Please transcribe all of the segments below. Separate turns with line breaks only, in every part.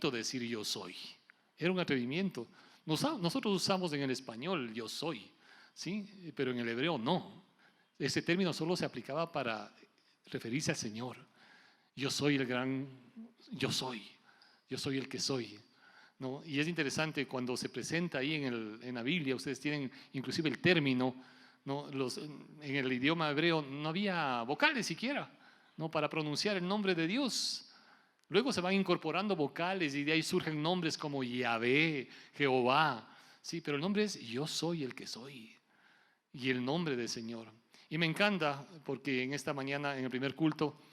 atrevimiento decir yo soy. Era un atrevimiento. Nosotros usamos en el español yo soy, ¿sí? Pero en el hebreo no. Ese término solo se aplicaba para referirse al Señor. Yo soy el gran, yo soy el que soy, ¿no? Y es interesante cuando se presenta ahí en la Biblia, ustedes tienen inclusive el término, ¿no? En el idioma hebreo no había vocales siquiera, ¿no? Para pronunciar el nombre de Dios. Luego se van incorporando vocales y de ahí surgen nombres como Yahvé, Jehová, sí, pero el nombre es yo soy el que soy y el nombre del Señor. Y me encanta porque en esta mañana, en el primer culto,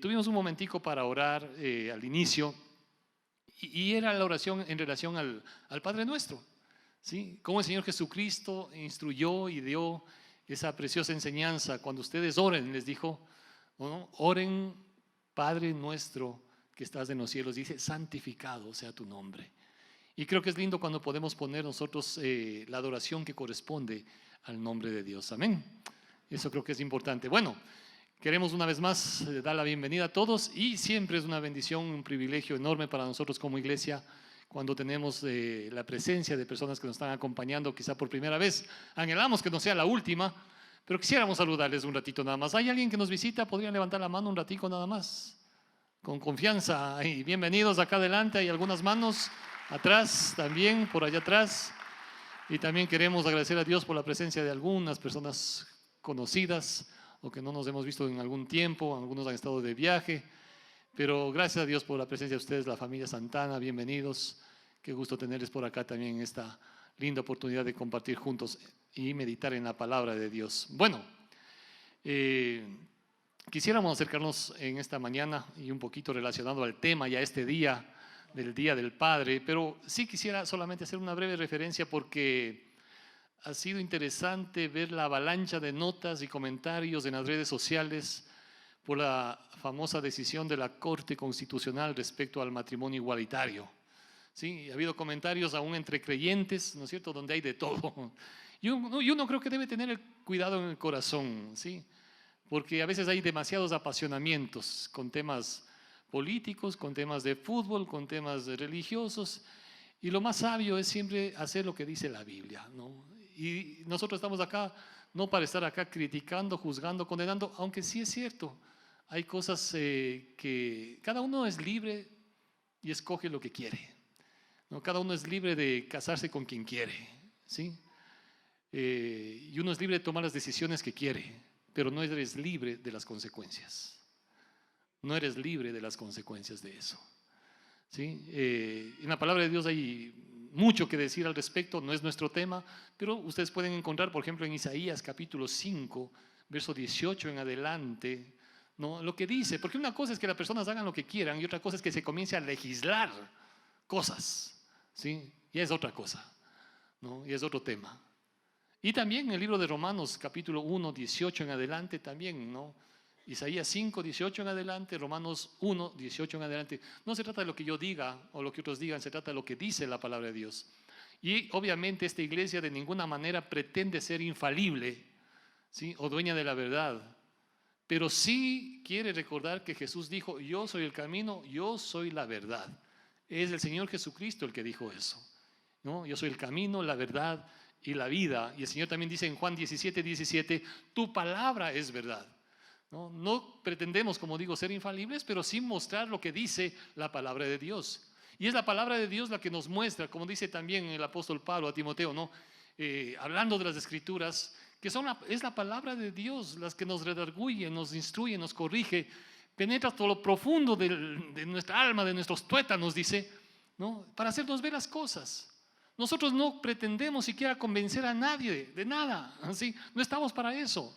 tuvimos un momentico para orar al inicio y era la oración en relación al Padre Nuestro, ¿sí? Cómo el Señor Jesucristo instruyó y dio esa preciosa enseñanza. Cuando ustedes oren, les dijo, ¿no? Oren, Padre Nuestro que estás en los cielos, dice, santificado sea tu nombre. Y creo que es lindo cuando podemos poner nosotros la adoración que corresponde al nombre de Dios. Amén. Eso creo que es importante. Bueno, queremos una vez más dar la bienvenida a todos y siempre es una bendición, un privilegio enorme para nosotros como iglesia cuando tenemos la presencia de personas que nos están acompañando quizá por primera vez. Anhelamos que no sea la última, pero quisiéramos saludarles un ratito nada más. ¿Hay alguien que nos visita? ¿Podrían levantar la mano un ratito nada más? Con confianza y bienvenidos acá adelante. Hay algunas manos atrás también, por allá atrás. Y también queremos agradecer a Dios por la presencia de algunas personas conocidas o que no nos hemos visto en algún tiempo. Algunos han estado de viaje, pero gracias a Dios por la presencia de ustedes, la familia Santana. Bienvenidos. Qué gusto tenerles por acá también en esta linda oportunidad de compartir juntos y meditar en la palabra de Dios. Bueno, quisiéramos acercarnos en esta mañana y un poquito relacionado al tema y a este día del Día del Padre, pero sí quisiera solamente hacer una breve referencia porque ha sido interesante ver la avalancha de notas y comentarios en las redes sociales por la famosa decisión de la Corte Constitucional respecto al matrimonio igualitario. Sí, ha habido comentarios aún entre creyentes, ¿no es cierto?, donde hay de todo. Y uno creo que debe tener el cuidado en el corazón, ¿sí? Porque a veces hay demasiados apasionamientos con temas políticos, con temas de fútbol, con temas religiosos, y lo más sabio es siempre hacer lo que dice la Biblia, ¿no? Y nosotros estamos acá no para estar acá criticando, juzgando, condenando, aunque sí es cierto, hay cosas que cada uno es libre y escoge lo que quiere, ¿no? Cada uno es libre de casarse con quien quiere, ¿sí? Y uno es libre de tomar las decisiones que quiere, pero no eres libre de las consecuencias. No eres libre de las consecuencias de eso, ¿sí? En la palabra de Dios hay mucho que decir al respecto, no es nuestro tema, pero ustedes pueden encontrar, por ejemplo, en Isaías capítulo 5, verso 18 en adelante, ¿no? Lo que dice, porque una cosa es que las personas hagan lo que quieran y otra cosa es que se comience a legislar cosas, ¿sí? Y es otra cosa, ¿no? Y es otro tema. Y también en el libro de Romanos capítulo 1, 18 en adelante también, ¿no? Isaías 5, 18 en adelante, Romanos 1, 18 en adelante. No se trata de lo que yo diga o lo que otros digan, se trata de lo que dice la palabra de Dios. Y obviamente esta iglesia de ninguna manera pretende ser infalible, ¿sí?, o dueña de la verdad. Pero sí quiere recordar que Jesús dijo, yo soy el camino, yo soy la verdad. Es el Señor Jesucristo el que dijo eso, ¿no? Yo soy el camino, la verdad y la vida. Y el Señor también dice en Juan 17, 17, tu palabra es verdad. No pretendemos, como digo, ser infalibles, pero sí mostrar lo que dice la palabra de Dios. Y es la palabra de Dios la que nos muestra, como dice también el apóstol Pablo a Timoteo, ¿no? Hablando de las Escrituras, que es la palabra de Dios las que nos redarguye, nos instruye, nos corrige, penetra todo lo profundo de nuestra alma, de nuestros tuétanos, dice, ¿no?, para hacernos ver las cosas. Nosotros no pretendemos siquiera convencer a nadie de nada, ¿sí? No estamos para eso.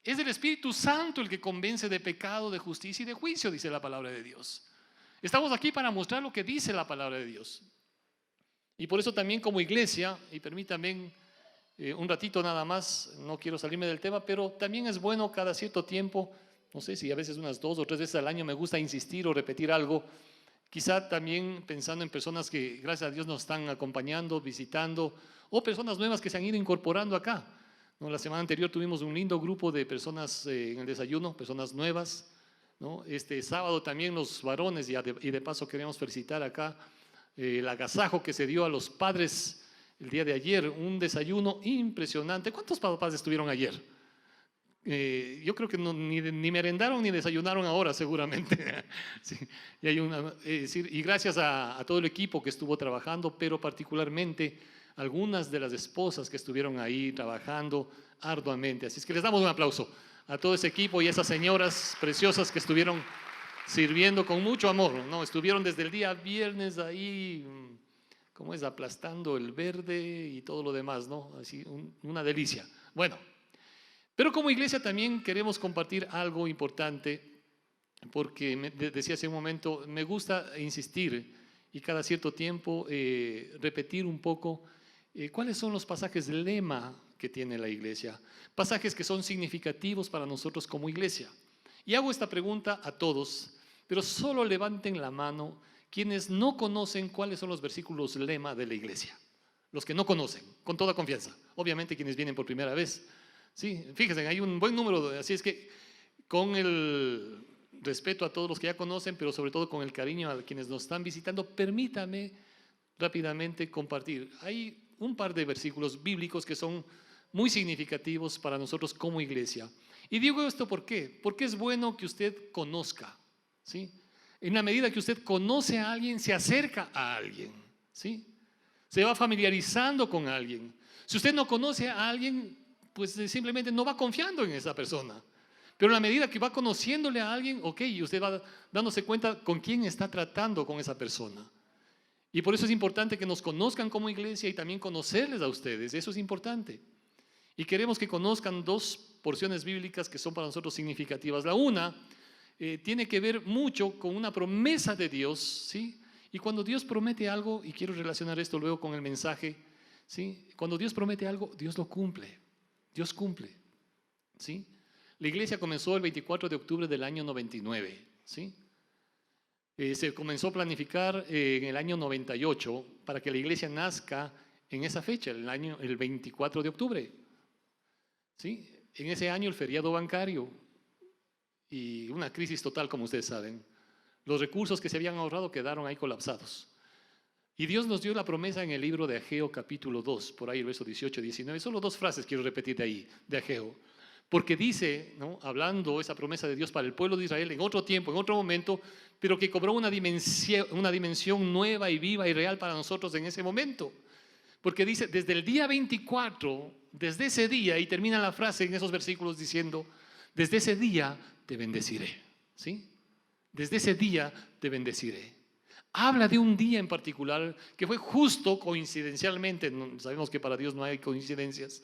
Es el Espíritu Santo el que convence de pecado, de justicia y de juicio, dice la palabra de Dios. Estamos aquí para mostrar lo que dice la palabra de Dios. Y por eso también como iglesia, y permítanme un ratito nada más, no quiero salirme del tema, pero también es bueno cada cierto tiempo, no sé si a veces unas 2 o 3 veces al año me gusta insistir o repetir algo, quizá también pensando en personas que gracias a Dios nos están acompañando, visitando, o personas nuevas que se han ido incorporando acá. No, la semana anterior tuvimos un lindo grupo de personas en el desayuno, personas nuevas, ¿no? Este sábado también los varones, y de paso queremos felicitar acá el agasajo que se dio a los padres el día de ayer, un desayuno impresionante. ¿Cuántos papás estuvieron ayer? Yo creo que ni merendaron ni desayunaron ahora seguramente. Sí, y, y gracias a todo el equipo que estuvo trabajando, pero particularmente algunas de las esposas que estuvieron ahí trabajando arduamente. Así es que les damos un aplauso a todo ese equipo y a esas señoras preciosas que estuvieron sirviendo con mucho amor, ¿no? Estuvieron desde el día viernes ahí, ¿cómo es? Aplastando el verde y todo lo demás, ¿no? Así, una delicia. Bueno, pero como iglesia también queremos compartir algo importante, porque decía hace un momento, me gusta insistir y cada cierto tiempo repetir un poco cuáles son los pasajes lema que tiene la iglesia, pasajes que son significativos para nosotros como iglesia. Y hago esta pregunta a todos, pero solo levanten la mano quienes no conocen cuáles son los versículos lema de la iglesia. Los que no conocen, con toda confianza. Obviamente quienes vienen por primera vez. Sí, fíjense, hay un buen número, así es que con el respeto a todos los que ya conocen, pero sobre todo con el cariño a quienes nos están visitando, permítame rápidamente compartir. Hay un par de versículos bíblicos que son muy significativos para nosotros como iglesia. Y digo esto ¿por qué? Porque es bueno que usted conozca, ¿sí? En la medida que usted conoce a alguien, se acerca a alguien, ¿sí? Se va familiarizando con alguien. Si usted no conoce a alguien, pues simplemente no va confiando en esa persona. Pero a la medida que va conociéndole a alguien, ok, usted va dándose cuenta con quién está tratando con esa persona. Y por eso es importante que nos conozcan como iglesia y también conocerles a ustedes. Eso es importante. Y queremos que conozcan dos porciones bíblicas que son para nosotros significativas. La una tiene que ver mucho con una promesa de Dios, ¿sí? Y cuando Dios promete algo, y quiero relacionar esto luego con el mensaje, ¿sí? Cuando Dios promete algo, Dios lo cumple. Dios cumple, ¿sí? La iglesia comenzó el 24 de octubre del año 99, ¿sí? Se comenzó a planificar en el año 98 para que la iglesia nazca en esa fecha, el 24 de octubre, ¿sí? En ese año el feriado bancario y una crisis total, como ustedes saben. Los recursos que se habían ahorrado quedaron ahí colapsados. Y Dios nos dio la promesa en el libro de Ageo capítulo 2, por ahí el verso 18 y 19. Solo dos frases quiero repetir de ahí, de Ageo. Porque dice, ¿no?, hablando esa promesa de Dios para el pueblo de Israel en otro tiempo, en otro momento, pero que cobró una dimensión nueva y viva y real para nosotros en ese momento. Porque dice, desde el día 24, desde ese día, y termina la frase en esos versículos diciendo, desde ese día te bendeciré, ¿sí? Desde ese día te bendeciré. Habla de un día en particular que fue justo coincidencialmente, sabemos que para Dios no hay coincidencias,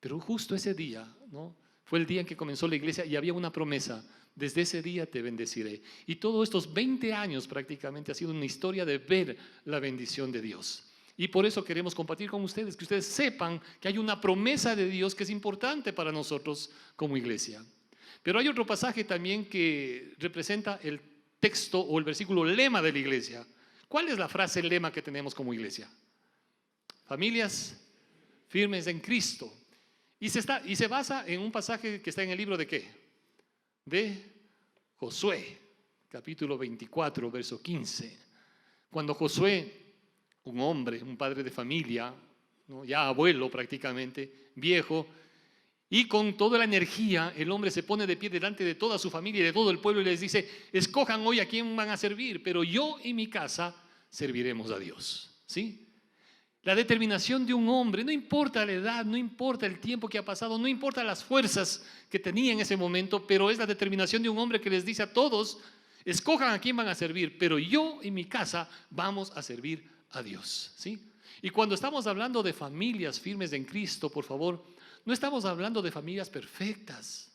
pero justo ese día, ¿no?, fue el día en que comenzó la iglesia y había una promesa, desde ese día te bendeciré. Y todos estos 20 años prácticamente ha sido una historia de ver la bendición de Dios. Y por eso queremos compartir con ustedes, que ustedes sepan que hay una promesa de Dios que es importante para nosotros como iglesia. Pero hay otro pasaje también que representa el texto o el versículo lema de la iglesia. ¿Cuál es la frase lema que tenemos como iglesia? Familias firmes en Cristo. Y se basa en un pasaje que está en el libro de ¿qué? De Josué, capítulo 24, verso 15. Cuando Josué, un hombre, un padre de familia, ¿no?, ya abuelo prácticamente, viejo, y con toda la energía, el hombre se pone de pie delante de toda su familia y de todo el pueblo y les dice, escojan hoy a quién van a servir, pero yo y mi casa serviremos a Dios, ¿sí? La determinación de un hombre, no importa la edad, no importa el tiempo que ha pasado, no importa las fuerzas que tenía en ese momento, pero es la determinación de un hombre que les dice a todos, escojan a quién van a servir, pero yo y mi casa vamos a servir a Dios, ¿sí? Y cuando estamos hablando de familias firmes en Cristo, por favor, no estamos hablando de familias perfectas,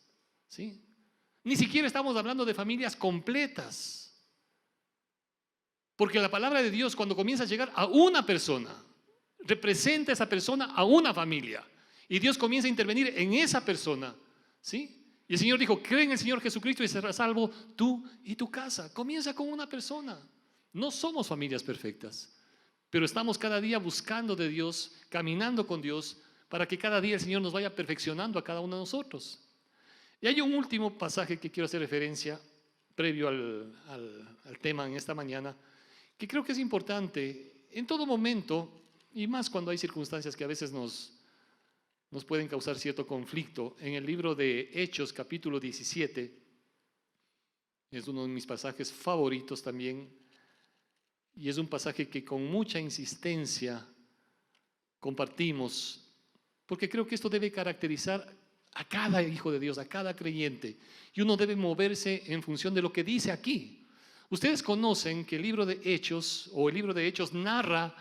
¿sí? Ni siquiera estamos hablando de familias completas. Porque la palabra de Dios, cuando comienza a llegar a una persona, representa a esa persona a una familia. Y Dios comienza a intervenir en esa persona, ¿sí? Y el Señor dijo, cree en el Señor Jesucristo y serás salvo tú y tu casa. Comienza con una persona. No somos familias perfectas, pero estamos cada día buscando de Dios, caminando con Dios, para que cada día el Señor nos vaya perfeccionando a cada uno de nosotros. Y hay un último pasaje que quiero hacer referencia, previo al tema en esta mañana, que creo que es importante en todo momento, y más cuando hay circunstancias que a veces nos pueden causar cierto conflicto. En el libro de Hechos, capítulo 17, es uno de mis pasajes favoritos también, y es un pasaje que con mucha insistencia compartimos, porque creo que esto debe caracterizar a cada hijo de Dios, a cada creyente, y uno debe moverse en función de lo que dice aquí. Ustedes conocen que el libro de Hechos, o el libro de Hechos, narra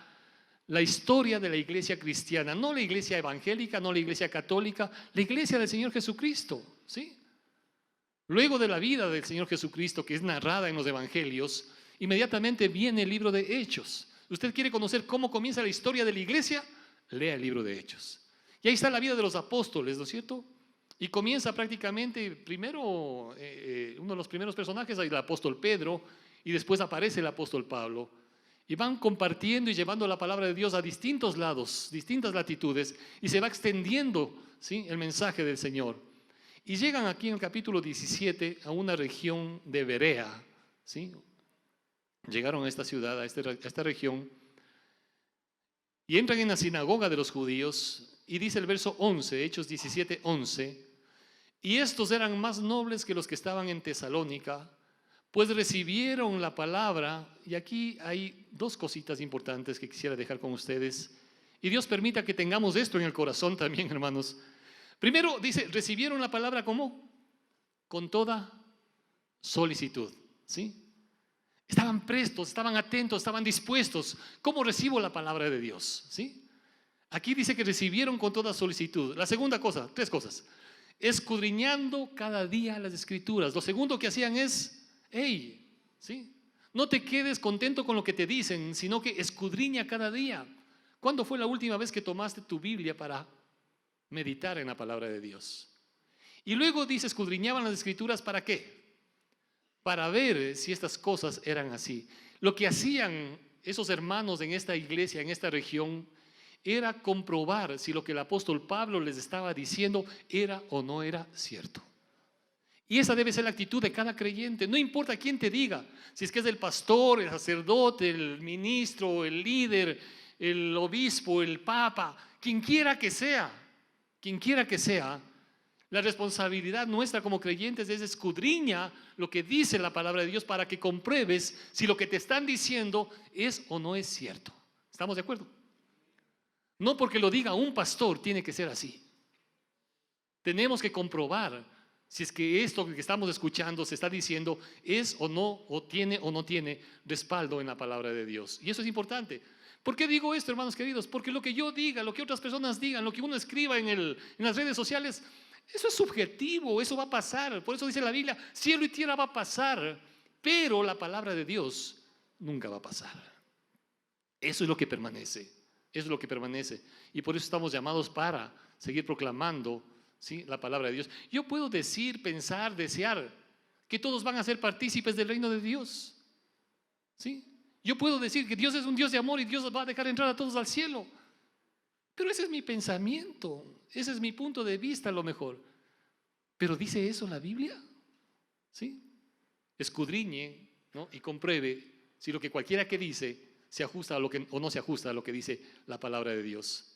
la historia de la iglesia cristiana, no la iglesia evangélica, no la iglesia católica, la iglesia del Señor Jesucristo, ¿sí? Luego de la vida del Señor Jesucristo, que es narrada en los evangelios, inmediatamente viene el libro de Hechos. ¿Usted quiere conocer cómo comienza la historia de la iglesia? Lea el libro de Hechos. Y ahí está la vida de los apóstoles, ¿no es cierto? Y comienza prácticamente, primero, uno de los primeros personajes es el apóstol Pedro, y después aparece el apóstol Pablo. Y van compartiendo y llevando la palabra de Dios a distintos lados, distintas latitudes, y se va extendiendo, ¿sí?, el mensaje del Señor. Y llegan aquí en el capítulo 17 a una región de Berea, ¿sí? Llegaron a esta ciudad, a esta región, y entran en la sinagoga de los judíos, y dice el verso 11, Hechos 17, 11, y estos eran más nobles que los que estaban en Tesalónica, pues recibieron la palabra. Y aquí hay dos cositas importantes que quisiera dejar con ustedes, y Dios permita que tengamos esto en el corazón también, hermanos. Primero dice, recibieron la palabra ¿cómo? Con toda solicitud, ¿sí? Estaban prestos, estaban atentos, estaban dispuestos. ¿Cómo recibo la palabra de Dios? ¿Sí? Aquí dice que recibieron con toda solicitud. La segunda cosa, tres cosas: escudriñando cada día las escrituras. Lo segundo que hacían es, hey, ¿sí?, no te quedes contento con lo que te dicen, sino que escudriña cada día. ¿Cuándo fue la última vez que tomaste tu Biblia para meditar en la palabra de Dios? Y luego dice, escudriñaban las escrituras, ¿para qué? Para ver si estas cosas eran así. Lo que hacían esos hermanos en esta iglesia, en esta región, era comprobar si lo que el apóstol Pablo les estaba diciendo era o no era cierto. Y esa debe ser la actitud de cada creyente. No importa quién te diga, si es que es el pastor, el sacerdote, el ministro, el líder, el obispo, el papa, quien quiera que sea, la responsabilidad nuestra como creyentes es escudriña lo que dice la palabra de Dios para que compruebes si lo que te están diciendo es o no es cierto. ¿Estamos de acuerdo? No porque lo diga un pastor tiene que ser así. Tenemos que comprobar si es que esto que estamos escuchando se está diciendo es o no, o no tiene respaldo en la palabra de Dios. Y eso es importante. ¿Por qué digo esto, hermanos queridos? Porque lo que yo diga, lo que otras personas digan, lo que uno escriba en las redes sociales, eso es subjetivo, eso va a pasar. Por eso dice la Biblia, cielo y tierra va a pasar, pero la palabra de Dios nunca va a pasar. Eso es lo que permanece, eso es lo que permanece. Y por eso estamos llamados para seguir proclamando, ¿sí?, la palabra de Dios. Yo puedo decir, pensar, desear que todos van a ser partícipes del reino de Dios, ¿sí? Yo puedo decir que Dios es un Dios de amor y Dios va a dejar entrar a todos al cielo. Pero ese es mi pensamiento, ese es mi punto de vista a lo mejor. ¿Pero dice eso la Biblia? ¿Sí? Escudriñe, ¿no?, y compruebe si lo que cualquiera que dice se ajusta a lo que, o no se ajusta a lo que dice la palabra de Dios.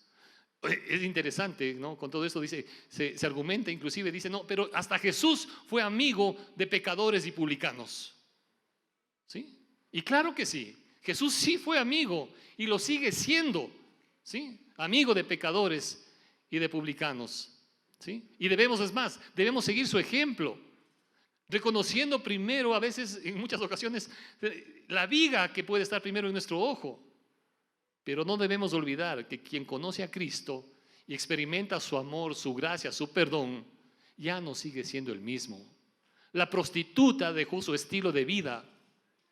Es interesante, ¿no? Con todo esto dice, se argumenta, inclusive dice, no, pero hasta Jesús fue amigo de pecadores y publicanos. ¿Sí? Y claro que sí, Jesús sí fue amigo y lo sigue siendo, ¿sí?, amigo de pecadores y de publicanos, ¿sí? Y debemos seguir su ejemplo, reconociendo primero, a veces, en muchas ocasiones, la viga que puede estar primero en nuestro ojo. Pero no debemos olvidar que quien conoce a Cristo y experimenta su amor, su gracia, su perdón, ya no sigue siendo el mismo. La prostituta dejó su estilo de vida.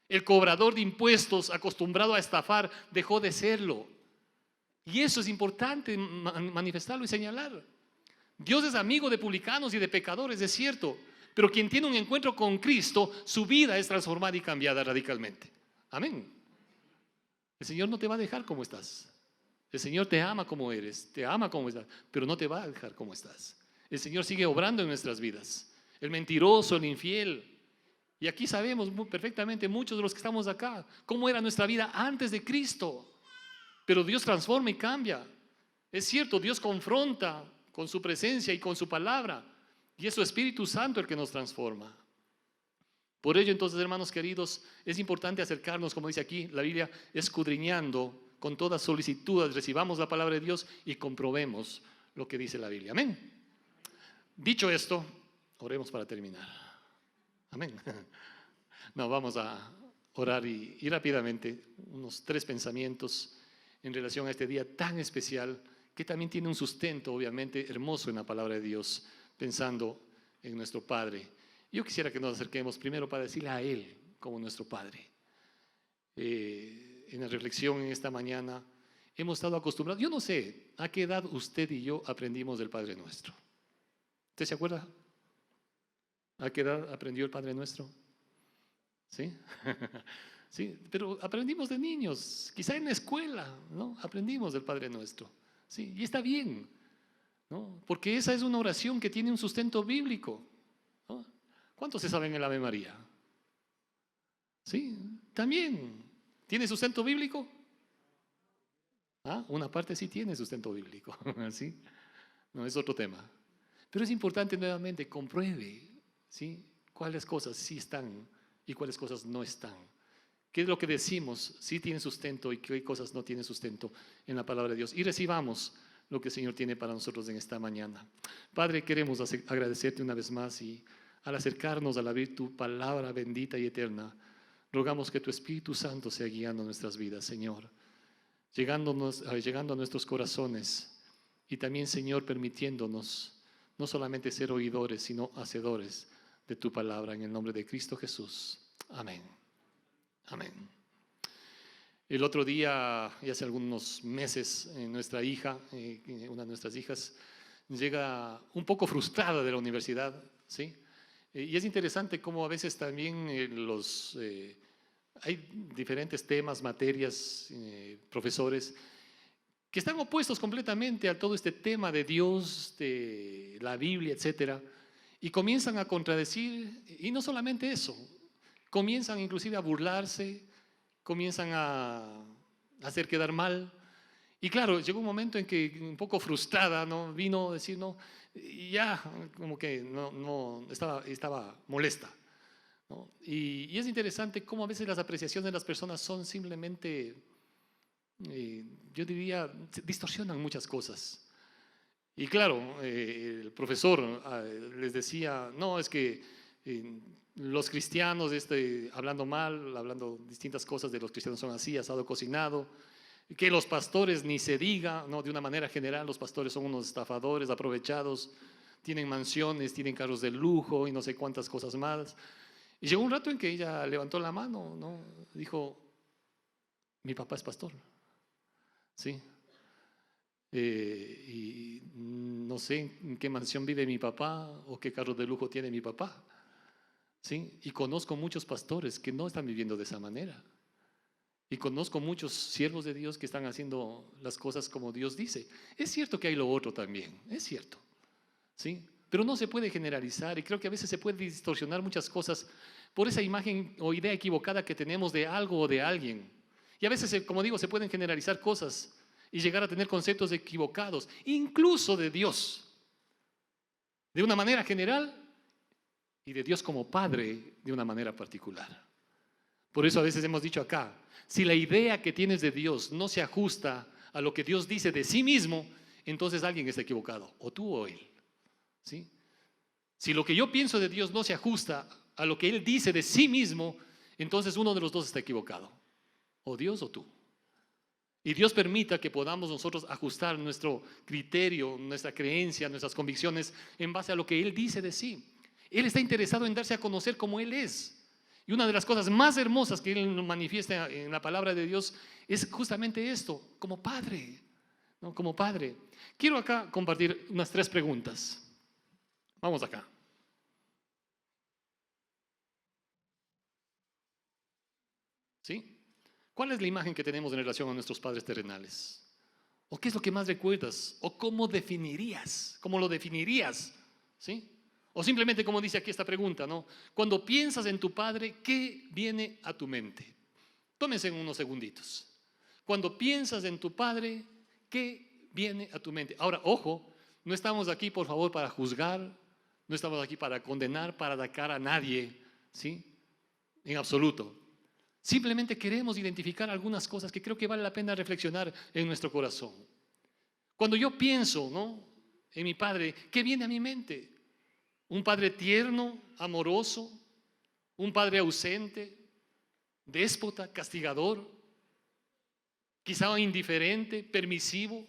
El cobrador de impuestos, acostumbrado a estafar, dejó de serlo. Y eso es importante manifestarlo y señalar. Dios es amigo de publicanos y de pecadores, es cierto, pero quien tiene un encuentro con Cristo, su vida es transformada y cambiada radicalmente. Amén. El Señor no te va a dejar como estás. El Señor te ama como eres, te ama como estás, pero no te va a dejar como estás. El Señor sigue obrando en nuestras vidas. El mentiroso, el infiel Y aquí sabemos perfectamente, muchos de los que estamos acá, cómo era nuestra vida antes de Cristo. Pero Dios transforma y cambia. Es cierto, Dios confronta con su presencia y con su palabra. Y es su Espíritu Santo el que nos transforma. Por ello, entonces, hermanos queridos, es importante acercarnos, como dice aquí la Biblia, escudriñando con toda solicitud, recibamos la palabra de Dios y comprobemos lo que dice la Biblia. Amén. Dicho esto, oremos para terminar. Amén. No, vamos a orar y rápidamente unos 3 pensamientos en relación a este día tan especial que también tiene un sustento, obviamente, hermoso en la palabra de Dios, pensando en nuestro Padre. Yo quisiera que nos acerquemos primero para decirle a Él como nuestro Padre. En la reflexión en esta mañana hemos estado acostumbrados, yo no sé a qué edad usted y yo aprendimos del Padre Nuestro. ¿Usted se acuerda? ¿A qué edad aprendió el Padre Nuestro? ¿Sí? Sí, pero aprendimos de niños, quizá en la escuela, ¿no? Aprendimos del Padre Nuestro. Sí, y está bien, ¿no? Porque esa es una oración que tiene un sustento bíblico, ¿no? ¿Cuántos se saben el Ave María? Sí, también. ¿Tiene sustento bíblico? Ah, una parte sí tiene sustento bíblico, ¿sí? No, es otro tema. Pero es importante nuevamente, compruebe, ¿sí? Cuáles cosas sí están y cuáles cosas no están. ¿Qué es lo que decimos? Sí tiene sustento y qué cosas no tienen sustento en la palabra de Dios. Y recibamos lo que el Señor tiene para nosotros en esta mañana. Padre, queremos agradecerte una vez más y al acercarnos al abrir tu palabra bendita y eterna, rogamos que tu Espíritu Santo sea guiando nuestras vidas, Señor, llegando a nuestros corazones y también, Señor, permitiéndonos no solamente ser oidores, sino hacedores de tu palabra, en el nombre de Cristo Jesús. Amén. Amén. El otro día, y hace algunos meses, nuestra hija, una de nuestras hijas, llega un poco frustrada de la universidad, ¿sí? Y es interesante cómo a veces también hay diferentes temas, materias, profesores, que están opuestos completamente a todo este tema de Dios, de la Biblia, etcétera, y comienzan a contradecir, y no solamente eso, comienzan inclusive a burlarse, comienzan a hacer quedar mal. Y claro, llegó un momento en que un poco frustrada, ¿no? Vino a decir, no, y ya como que no estaba molesta, ¿no? Y es interesante cómo a veces las apreciaciones de las personas son simplemente, yo diría, distorsionan muchas cosas. Y claro, el profesor les decía, no, es que los cristianos, hablando mal, hablando distintas cosas de los cristianos son así, asado cocinado, que los pastores ni se diga, no, de una manera general, los pastores son unos estafadores, aprovechados, tienen mansiones, tienen carros de lujo y no sé cuántas cosas más. Y llegó un rato en que ella levantó la mano, ¿no? Dijo, mi papá es pastor, ¿sí? Y no sé en qué mansión vive mi papá o qué carro de lujo tiene mi papá, ¿sí? Y conozco muchos pastores que no están viviendo de esa manera. Y conozco muchos siervos de Dios que están haciendo las cosas como Dios dice. Es cierto que hay lo otro también, es cierto, ¿sí? Pero no se puede generalizar y creo que a veces se puede distorsionar muchas cosas por esa imagen o idea equivocada que tenemos de algo o de alguien. Y a veces, como digo, se pueden generalizar cosas y llegar a tener conceptos equivocados, incluso de Dios, de una manera general y de Dios como Padre de una manera particular. Por eso a veces hemos dicho acá, si la idea que tienes de Dios no se ajusta a lo que Dios dice de sí mismo, entonces alguien está equivocado, o tú o él, ¿sí? Si lo que yo pienso de Dios no se ajusta a lo que Él dice de sí mismo, entonces uno de los dos está equivocado, o Dios o tú. Y Dios permita que podamos nosotros ajustar nuestro criterio, nuestra creencia, nuestras convicciones en base a lo que Él dice de sí. Él está interesado en darse a conocer como Él es. Y una de las cosas más hermosas que Él nos manifiesta en la palabra de Dios es justamente esto, como Padre, ¿no? Como Padre. Quiero acá compartir unas 3 preguntas. Vamos acá. ¿Sí? ¿Cuál es la imagen que tenemos en relación a nuestros padres terrenales? ¿O qué es lo que más recuerdas? ¿O cómo definirías? ¿Cómo lo definirías? ¿Sí? O simplemente como dice aquí esta pregunta, ¿no? Cuando piensas en tu padre, ¿qué viene a tu mente? Tómense unos segunditos. Cuando piensas en tu padre, ¿qué viene a tu mente? Ahora, ojo, no estamos aquí, por favor, para juzgar, no estamos aquí para condenar, para atacar a nadie, ¿sí? En absoluto. Simplemente queremos identificar algunas cosas que creo que vale la pena reflexionar en nuestro corazón. Cuando yo pienso, ¿no?, en mi padre, ¿qué viene a mi mente? Un padre tierno, amoroso, un padre ausente, déspota, castigador, quizá indiferente, permisivo,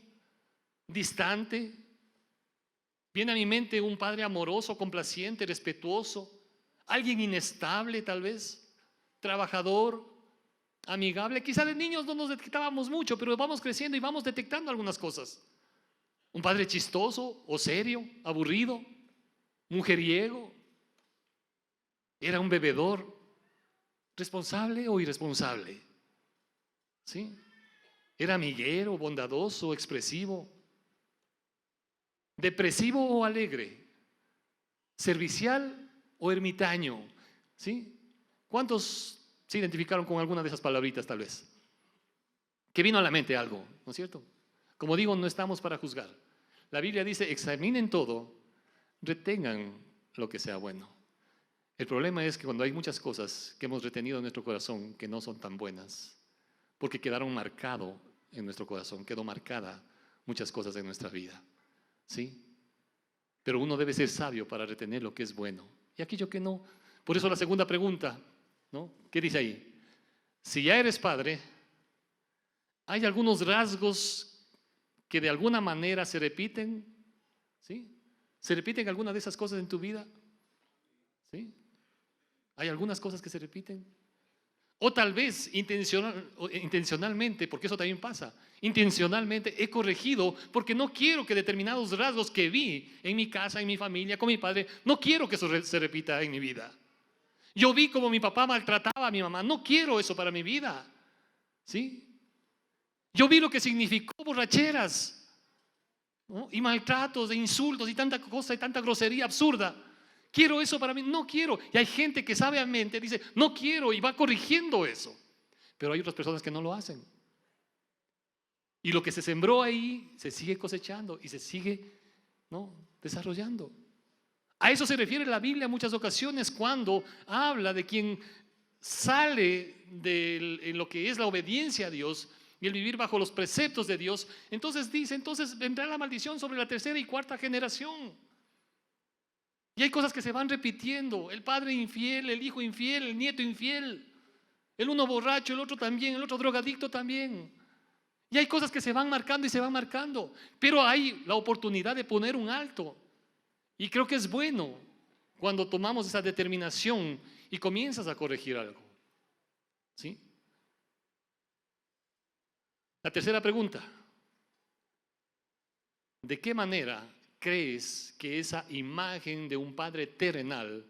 distante. Viene a mi mente un padre amoroso, complaciente, respetuoso, alguien inestable tal vez, trabajador, amigable. Quizá de niños no nos detectábamos mucho, pero vamos creciendo y vamos detectando algunas cosas. Un padre chistoso o serio, aburrido, mujeriego. Era un bebedor, responsable o irresponsable. ¿Sí? Era amiguero, bondadoso, expresivo, depresivo o alegre, servicial o ermitaño. ¿Sí? ¿Cuántos se identificaron con alguna de esas palabritas tal vez? Que vino a la mente algo, ¿no es cierto? Como digo, no estamos para juzgar. La Biblia dice, examinen todo, retengan lo que sea bueno. El problema es que cuando hay muchas cosas que hemos retenido en nuestro corazón que no son tan buenas, porque quedaron marcado en nuestro corazón, quedó marcada muchas cosas en nuestra vida, ¿sí? Pero uno debe ser sabio para retener lo que es bueno y aquello que no. Por eso la segunda pregunta, ¿no? ¿Qué dice ahí? Si ya eres padre, ¿hay algunos rasgos que de alguna manera se repiten? ¿Sí? ¿Se repiten alguna de esas cosas en tu vida? ¿Sí? ¿Hay algunas cosas que se repiten? O tal vez intencionalmente, porque eso también pasa, intencionalmente he corregido porque no quiero que determinados rasgos que vi en mi casa, en mi familia, con mi padre, no quiero que eso se repita en mi vida. Yo vi cómo mi papá maltrataba a mi mamá, no quiero eso para mi vida. ¿Sí? Yo vi lo que significó borracheras, ¿no?, y maltratos, e insultos y tanta cosa y tanta grosería absurda. ¿Quiero eso para mí? No quiero. Y hay gente que sabiamente dice, no quiero, y va corrigiendo eso. Pero hay otras personas que no lo hacen. Y lo que se sembró ahí se sigue cosechando y se sigue, ¿no?, desarrollando. A eso se refiere la Biblia en muchas ocasiones cuando habla de quien sale en lo que es la obediencia a Dios y el vivir bajo los preceptos de Dios. Entonces dice, entonces vendrá la maldición sobre la tercera y cuarta generación. Y hay cosas que se van repitiendo: el padre infiel, el hijo infiel, el nieto infiel, el uno borracho, el otro también, el otro drogadicto también. Y hay cosas que se van marcando y se van marcando, pero hay la oportunidad de poner un alto. Y creo que es bueno cuando tomamos esa determinación y comienzas a corregir algo. ¿Sí? La tercera pregunta: ¿de qué manera crees que esa imagen de un Padre terrenal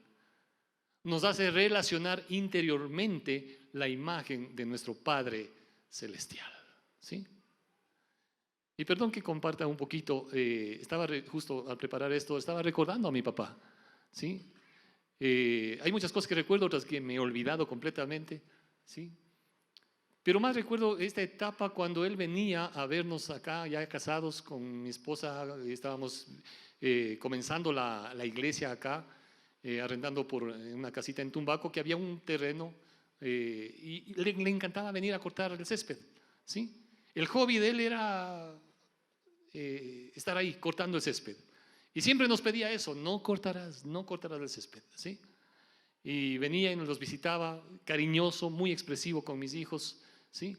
nos hace relacionar interiormente la imagen de nuestro Padre celestial? ¿Sí? Y perdón que comparta un poquito, estaba justo al preparar esto, estaba recordando a mi papá. ¿Sí? Hay muchas cosas que recuerdo, otras que me he olvidado completamente. ¿Sí? Pero más recuerdo esta etapa cuando él venía a vernos acá, ya casados con mi esposa. Estábamos comenzando la iglesia acá, arrendando por una casita en Tumbaco, que había un terreno, y le encantaba venir a cortar el césped. ¿Sí? El hobby de él era estar ahí cortando el césped. Y siempre nos pedía eso: no cortarás el césped. ¿Sí? Y venía y nos los visitaba, cariñoso, muy expresivo con mis hijos. ¿Sí?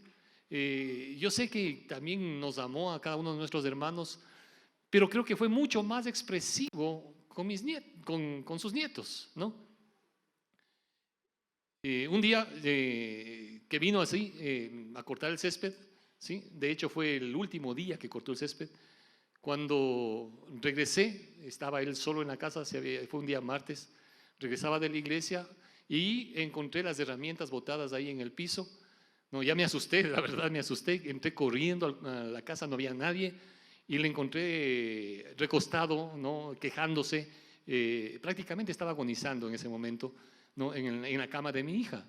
Yo sé que también nos amó a cada uno de nuestros hermanos, pero creo que fue mucho más expresivo con sus nietos, ¿no? Un día que vino así a cortar el césped, ¿sí? De hecho fue el último día que cortó el césped. Cuando regresé, estaba él solo en la casa, fue un día martes, regresaba de la iglesia y encontré las herramientas botadas ahí en el piso. No, ya me asusté, la verdad me asusté, entré corriendo a la casa, no había nadie, y le encontré recostado, ¿no?, quejándose, prácticamente estaba agonizando en ese momento, ¿no? En la cama de mi hija.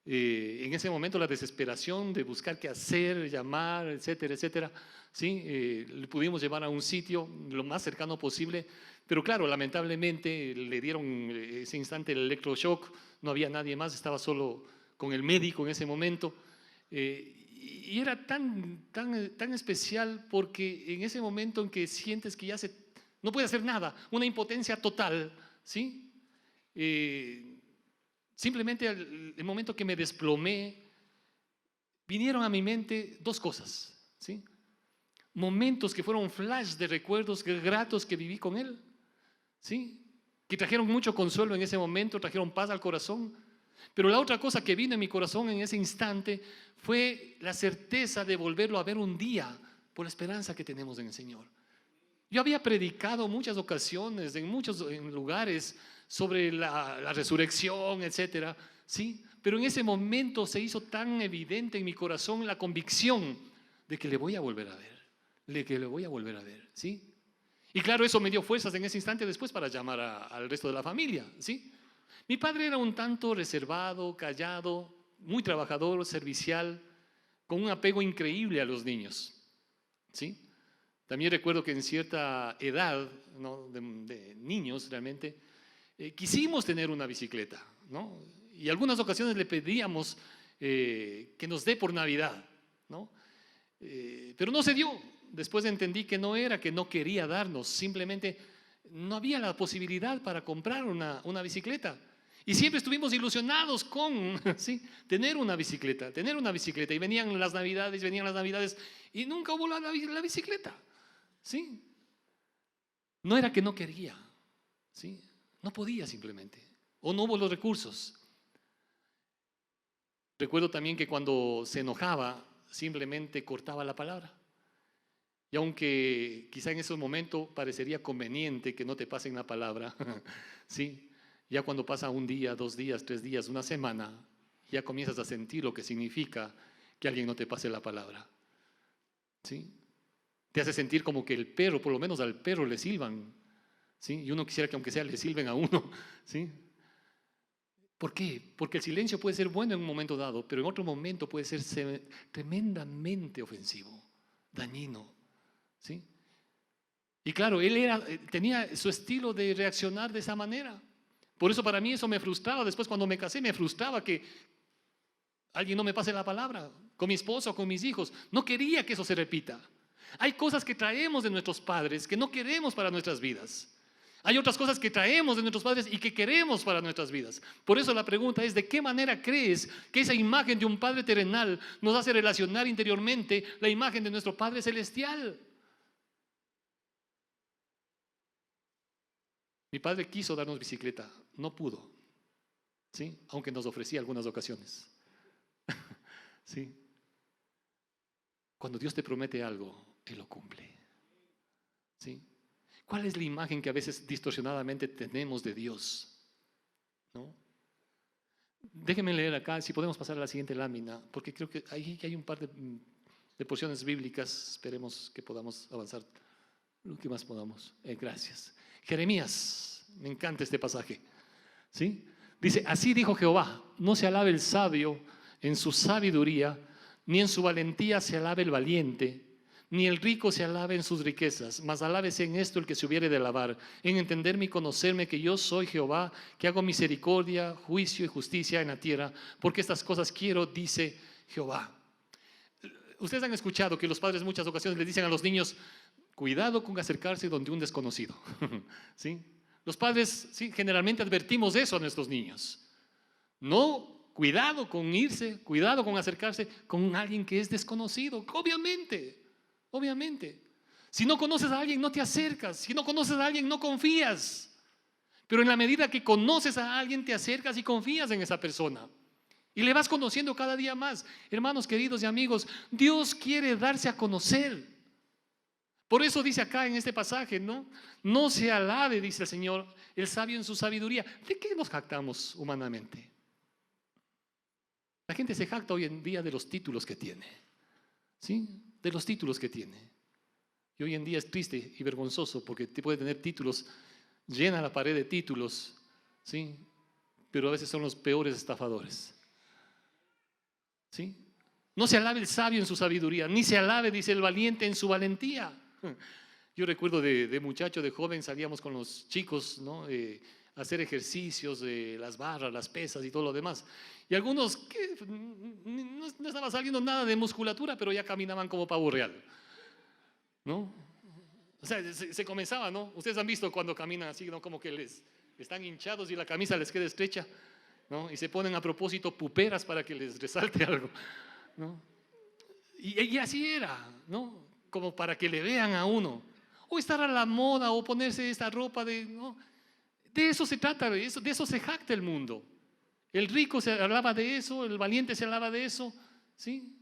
En ese momento la desesperación de buscar qué hacer, llamar, etcétera, etcétera, ¿sí? Le pudimos llevar a un sitio lo más cercano posible, pero claro, lamentablemente le dieron ese instante el electroshock, no había nadie más, estaba solo con el médico en ese momento. Y era tan especial porque en ese momento en que sientes que no puedes hacer nada, una impotencia total, ¿sí? Simplemente el momento que me desplomé, vinieron a mi mente dos cosas, ¿sí? Momentos que fueron flash de recuerdos gratos que viví con él, ¿sí? Que trajeron mucho consuelo en ese momento, trajeron paz al corazón. Pero la otra cosa que vino en mi corazón en ese instante fue la certeza de volverlo a ver un día por la esperanza que tenemos en el Señor. Yo había predicado muchas ocasiones, en muchos lugares, sobre la resurrección, etcétera, ¿sí? Pero en ese momento se hizo tan evidente en mi corazón la convicción de que le voy a volver a ver, ¿sí? Y claro, eso me dio fuerzas en ese instante después para llamar al resto de la familia, ¿sí? Mi padre era un tanto reservado, callado, muy trabajador, servicial, con un apego increíble a los niños, ¿sí? También recuerdo que en cierta edad, ¿no? de niños realmente, quisimos tener una bicicleta, ¿no? Y algunas ocasiones le pedíamos que nos dé por Navidad, ¿no? Pero no se dio. Después entendí que no era que no quería darnos, simplemente no había la posibilidad para comprar una bicicleta. Y siempre estuvimos ilusionados con ¿sí? tener una bicicleta. Y venían las navidades y nunca hubo la bicicleta, ¿sí? No era que no quería, ¿sí? No podía simplemente, o no hubo los recursos. Recuerdo también que cuando se enojaba, simplemente cortaba la palabra. Y aunque quizá en ese momento parecería conveniente que no te pasen la palabra, ¿sí? Ya cuando pasa un día, 2 días, 3 días, una semana, ya comienzas a sentir lo que significa que alguien no te pase la palabra, ¿sí? Te hace sentir como que el perro, por lo menos al perro le silban, ¿sí? Y uno quisiera que aunque sea le silben a uno, ¿sí? ¿Por qué? Porque el silencio puede ser bueno en un momento dado, pero en otro momento puede ser tremendamente ofensivo, dañino, ¿sí? Y claro, tenía su estilo de reaccionar de esa manera. Por eso para mí eso me frustraba. Después cuando me casé me frustraba que alguien no me pase la palabra, con mi esposo o con mis hijos. No quería que eso se repita. Hay cosas que traemos de nuestros padres que no queremos para nuestras vidas. Hay otras cosas que traemos de nuestros padres y que queremos para nuestras vidas. Por eso la pregunta es, ¿de qué manera crees que esa imagen de un Padre terrenal nos hace relacionar interiormente la imagen de nuestro Padre celestial? Mi padre quiso darnos bicicleta, no pudo, ¿sí? Aunque nos ofrecía algunas ocasiones. ¿Sí? Cuando Dios te promete algo, Él lo cumple, ¿sí? ¿Cuál es la imagen que a veces distorsionadamente tenemos de Dios? ¿No? Déjenme leer acá, si podemos pasar a la siguiente lámina, porque creo que ahí hay un par de porciones bíblicas. Esperemos que podamos avanzar lo que más podamos. Gracias. Jeremías, me encanta este pasaje, ¿sí? Dice, así dijo Jehová, no se alabe el sabio en su sabiduría, ni en su valentía se alabe el valiente, ni el rico se alabe en sus riquezas, mas alábese en esto el que se hubiere de alabar, en entenderme y conocerme que yo soy Jehová, que hago misericordia, juicio y justicia en la tierra, porque estas cosas quiero, dice Jehová. Ustedes han escuchado que los padres en muchas ocasiones les dicen a los niños, cuidado con acercarse donde un desconocido, ¿sí? Los padres, sí, generalmente advertimos eso a nuestros niños. No, cuidado con irse, cuidado con acercarse con alguien que es desconocido. Obviamente. Si no conoces a alguien, no te acercas. Si no conoces a alguien, no confías. Pero en la medida que conoces a alguien, te acercas y confías en esa persona. Y le vas conociendo cada día más. Hermanos queridos y amigos, Dios quiere darse a conocer. Por eso dice acá en este pasaje, ¿no? No se alabe, dice el Señor, el sabio en su sabiduría. ¿De qué nos jactamos humanamente? La gente se jacta hoy en día de los títulos que tiene, ¿sí? De los títulos que tiene. Y hoy en día es triste y vergonzoso porque te puede tener títulos llena la pared de títulos, ¿sí? Pero a veces son los peores estafadores, ¿sí? No se alabe el sabio en su sabiduría, ni se alabe, dice, el valiente en su valentía. Yo recuerdo de muchacho, de joven, salíamos con los chicos, ¿no? A hacer ejercicios de las barras, las pesas y todo lo demás. Y algunos que no estaba saliendo nada de musculatura, pero ya caminaban como pavo real, ¿no? O sea, se comenzaba, ¿no? Ustedes han visto cuando caminan así, ¿no? Como que les están hinchados y la camisa les queda estrecha, ¿no? Y se ponen a propósito puperas para que les resalte algo, ¿no? Y así era, ¿no? Como para que le vean a uno. O estar a la moda o ponerse esta ropa ¿no? De eso se trata, de eso se jacta el mundo. El rico se hablaba de eso, el valiente se hablaba de eso, ¿sí?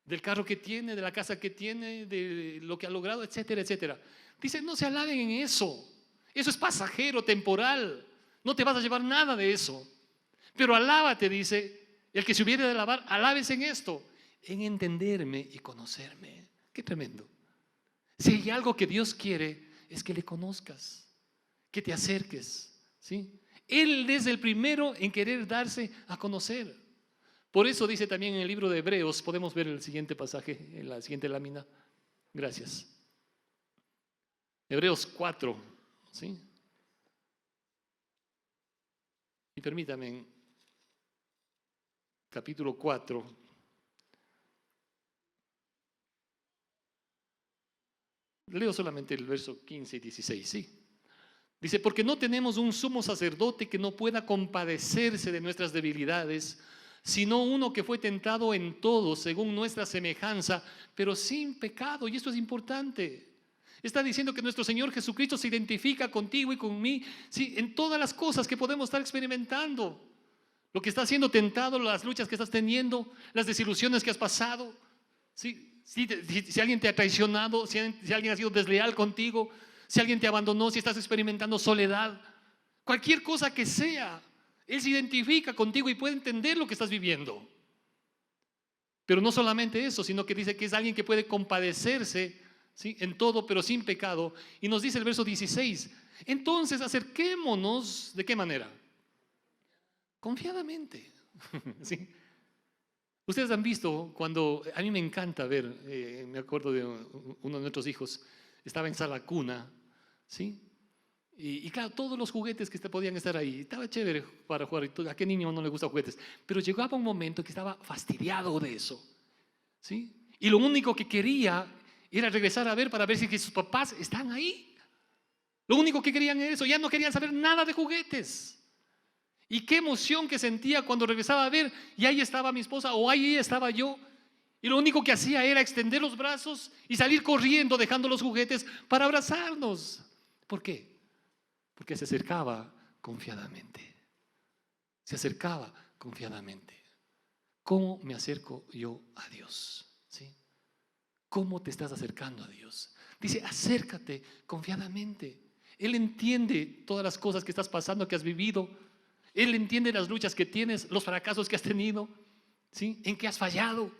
Del carro que tiene, de la casa que tiene, de lo que ha logrado, etcétera, etcétera. Dice, no se alaben en eso. Eso es pasajero, temporal. No te vas a llevar nada de eso. Pero alábate, dice, el que se hubiere de alabar, alabes en esto, en entenderme y conocerme. Qué tremendo. Si hay algo que Dios quiere, es que le conozcas, que te acerques, ¿sí? Él es el primero en querer darse a conocer. Por eso dice también en el libro de Hebreos, podemos ver el siguiente pasaje en la siguiente lámina. Gracias. Hebreos 4, ¿sí? Y permítame, capítulo 4. Leo solamente el verso 15 y 16, ¿sí? Dice, porque no tenemos un sumo sacerdote que no pueda compadecerse de nuestras debilidades, sino uno que fue tentado en todo según nuestra semejanza, pero sin pecado. Y esto es importante. Está diciendo que nuestro Señor Jesucristo se identifica contigo y con mí, ¿sí? En todas las cosas que podemos estar experimentando. Lo que estás siendo tentado, las luchas que estás teniendo, las desilusiones que has pasado, ¿sí? Si alguien te ha traicionado, si alguien ha sido desleal contigo, si alguien te abandonó, si estás experimentando soledad, cualquier cosa que sea, Él se identifica contigo y puede entender lo que estás viviendo. Pero no solamente eso, sino que dice que es alguien que puede compadecerse, ¿sí? En todo, pero sin pecado. Y nos dice el verso 16, entonces acerquémonos, ¿de qué manera? Confiadamente, ¿sí? Ustedes han visto cuando, a mí me encanta ver, me acuerdo de uno de nuestros hijos, estaba en sala cuna, ¿sí? Y claro, todos los juguetes que podían estar ahí, estaba chévere para jugar, ¿a qué niño no le gustan juguetes? Pero llegaba un momento que estaba fastidiado de eso, ¿sí? Y lo único que quería era regresar a ver para ver si que sus papás están ahí. Lo único que querían era eso, ya no querían saber nada de juguetes. Y qué emoción que sentía cuando regresaba a ver, y ahí estaba mi esposa o ahí estaba yo. Y lo único que hacía era extender los brazos y salir corriendo dejando los juguetes para abrazarnos. ¿Por qué? Porque se acercaba confiadamente. Se acercaba confiadamente. ¿Cómo me acerco yo a Dios? ¿Sí? ¿Cómo te estás acercando a Dios? Dice, acércate confiadamente. Él entiende todas las cosas que estás pasando, que has vivido. Él entiende las luchas que tienes, los fracasos que has tenido, ¿sí? En qué has fallado.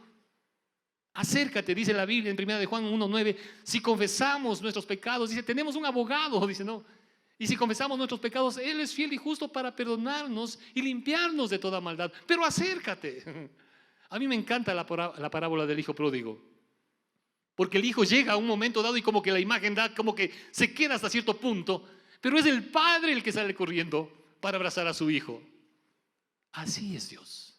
Acércate, dice la Biblia en 1 de Juan 1:9, si confesamos nuestros pecados, dice, tenemos un abogado, dice, no. Y si confesamos nuestros pecados, Él es fiel y justo para perdonarnos y limpiarnos de toda maldad. Pero acércate. A mí me encanta la parábola del hijo pródigo. Porque el hijo llega a un momento dado y como que la imagen da, como que se queda hasta cierto punto, pero es el padre el que sale corriendo para abrazar a su hijo. Así es Dios.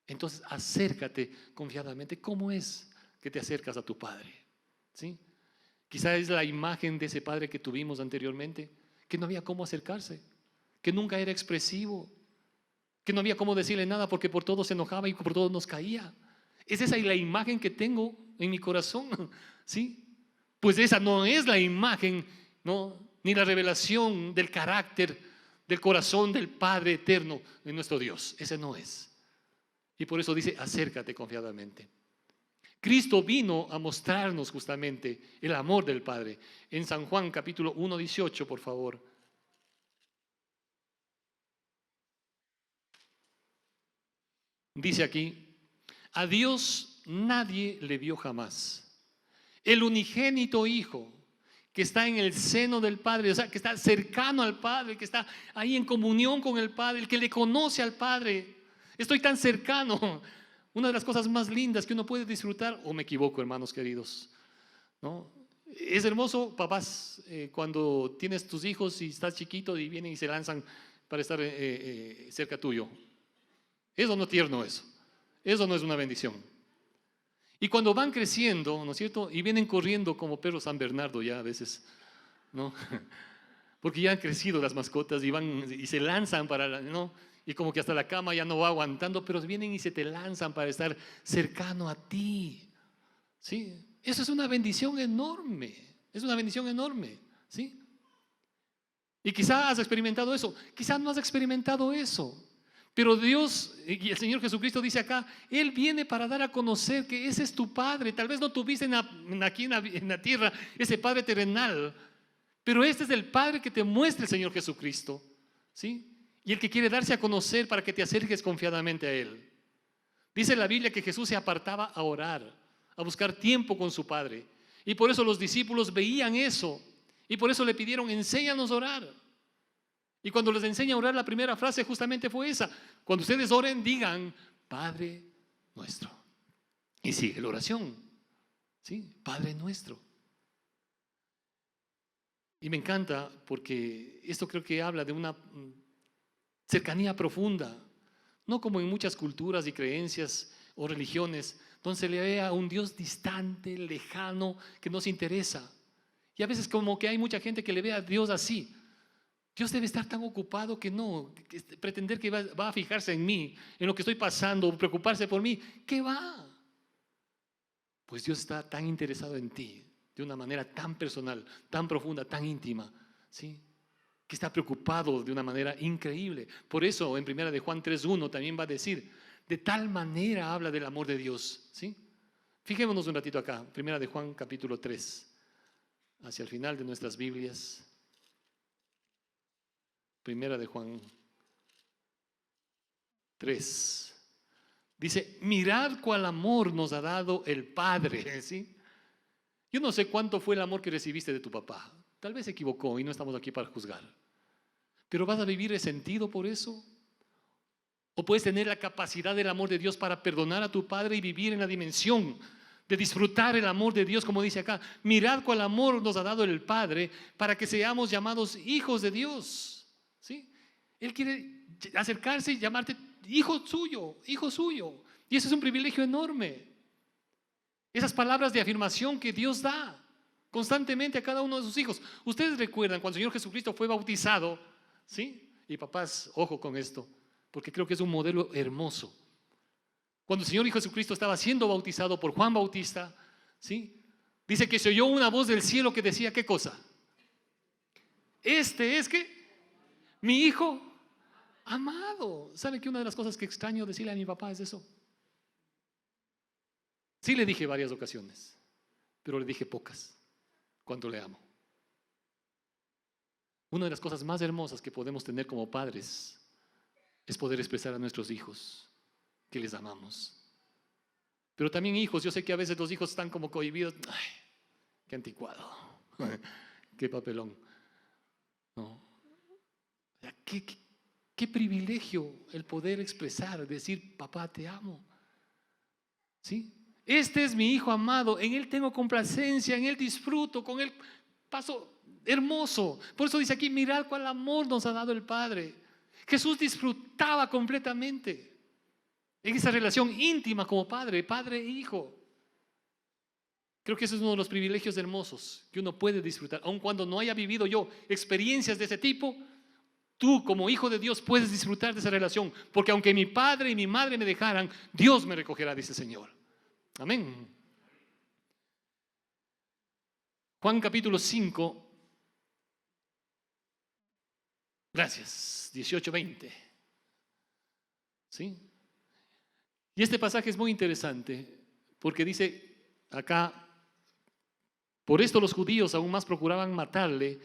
Entonces acércate confiadamente. ¿Cómo es que te acercas a tu Padre? ¿Sí? Quizá es la imagen de ese Padre que tuvimos anteriormente, que no había cómo acercarse, que nunca era expresivo, que no había cómo decirle nada porque por todo se enojaba y por todo nos caía. ¿Es esa la imagen que tengo en mi corazón? ¿Sí? Pues esa no es la imagen, ¿no? Ni la revelación del carácter del corazón del Padre eterno de nuestro Dios. Ese no es. Y por eso dice, acércate confiadamente. Cristo vino a mostrarnos justamente el amor del Padre. En San Juan capítulo 1:18, por favor. Dice aquí, a Dios nadie le vio jamás. El unigénito Hijo, que está en el seno del Padre, o sea, que está cercano al Padre, que está ahí en comunión con el Padre, el que le conoce al Padre. Estoy tan cercano. Una de las cosas más lindas que uno puede disfrutar, o me equivoco, hermanos queridos, ¿no? Es hermoso, papás, cuando tienes tus hijos y estás chiquito y vienen y se lanzan para estar cerca tuyo. Eso no es tierno, eso no es una bendición. Y cuando van creciendo, ¿no es cierto? Y vienen corriendo como perros San Bernardo ya a veces, ¿no? Porque ya han crecido las mascotas y van y se lanzan para, ¿no? Y como que hasta la cama ya no va aguantando, pero vienen y se te lanzan para estar cercano a ti, ¿sí? Eso es una bendición enorme, es una bendición enorme, ¿sí? Y quizás has experimentado eso, quizás no has experimentado eso. Pero Dios y el Señor Jesucristo dice acá, Él viene para dar a conocer que ese es tu Padre. Tal vez no tuviste aquí en la tierra ese Padre terrenal, pero este es el Padre que te muestra el Señor Jesucristo, ¿sí? Y el que quiere darse a conocer para que te acerques confiadamente a Él. Dice la Biblia que Jesús se apartaba a orar, a buscar tiempo con su Padre. Y por eso los discípulos veían eso. Y por eso le pidieron, enséñanos a orar. Y cuando les enseña a orar, la primera frase justamente fue esa. Cuando ustedes oren, digan, Padre nuestro. Y sigue la oración, ¿sí? Padre nuestro. Y me encanta porque esto creo que habla de una cercanía profunda. No como en muchas culturas y creencias o religiones, donde se le ve a un Dios distante, lejano, que no se interesa. Y a veces como que hay mucha gente que le ve a Dios así. Dios debe estar tan ocupado que no, pretender que va a fijarse en mí, en lo que estoy pasando, preocuparse por mí. ¿Qué va? Pues Dios está tan interesado en ti, de una manera tan personal, tan profunda, tan íntima, ¿sí? Que está preocupado de una manera increíble. Por eso en 1 de Juan 3:1 también va a decir, de tal manera habla del amor de Dios, ¿sí? Fijémonos un ratito acá, 1 de Juan capítulo 3, hacia el final de nuestras Biblias. 1 de Juan 3. Dice, mirad cuál amor nos ha dado el Padre, ¿sí? Yo no sé cuánto fue el amor que recibiste de tu papá. Tal vez se equivocó y no estamos aquí para juzgar. Pero ¿vas a vivir resentido por eso? ¿O puedes tener la capacidad del amor de Dios para perdonar a tu padre y vivir en la dimensión de disfrutar el amor de Dios, como dice acá? Mirad cuál amor nos ha dado el Padre para que seamos llamados hijos de Dios, ¿sí? Él quiere acercarse y llamarte hijo suyo, hijo suyo. Y eso es un privilegio enorme. Esas palabras de afirmación que Dios da constantemente a cada uno de sus hijos. Ustedes recuerdan cuando el Señor Jesucristo fue bautizado, ¿sí? Y papás, ojo con esto, porque creo que es un modelo hermoso. Cuando el Señor Jesucristo estaba siendo bautizado por Juan Bautista, ¿sí? Dice que se oyó una voz del cielo que decía, ¿qué cosa? Este es que mi hijo amado. ¿Sabe que una de las cosas que extraño decirle a mi papá es eso? Sí le dije varias ocasiones, pero le dije pocas, cuánto le amo. Una de las cosas más hermosas que podemos tener como padres es poder expresar a nuestros hijos que les amamos. Pero también hijos, yo sé que a veces los hijos están como cohibidos. Ay, qué anticuado, qué papelón. No. Qué privilegio el poder expresar, decir, papá, te amo. ¿Sí? Este es mi hijo amado, en él tengo complacencia, en él disfruto, con él paso hermoso. Por eso dice aquí, mirad cuál amor nos ha dado el Padre. Jesús disfrutaba completamente en esa relación íntima como padre e hijo. Creo que eso es uno de los privilegios hermosos que uno puede disfrutar. Aun cuando no haya vivido yo experiencias de ese tipo, tú como hijo de Dios puedes disfrutar de esa relación. Porque aunque mi padre y mi madre me dejaran, Dios me recogerá, dice el Señor. Amén. Juan capítulo 5. Gracias. 18-20. ¿Sí? Y este pasaje es muy interesante porque dice acá, por esto los judíos aún más procuraban matarle,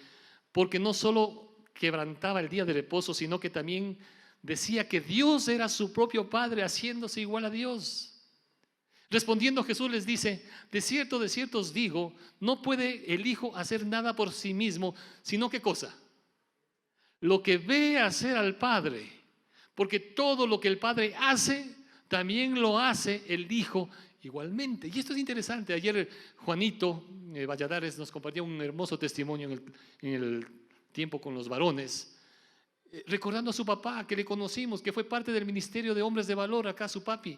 porque no solo quebrantaba el día de reposo, sino que también decía que Dios era su propio Padre, haciéndose igual a Dios. Respondiendo Jesús les dice: de cierto os digo, no puede el Hijo hacer nada por sí mismo, sino ¿qué cosa? Lo que ve hacer al Padre, porque todo lo que el Padre hace, también lo hace el Hijo igualmente. Y esto es interesante. Ayer Juanito Valladares nos compartió un hermoso testimonio en el tiempo con los varones, recordando a su papá, que le conocimos, que fue parte del ministerio de hombres de valor, acá su papi,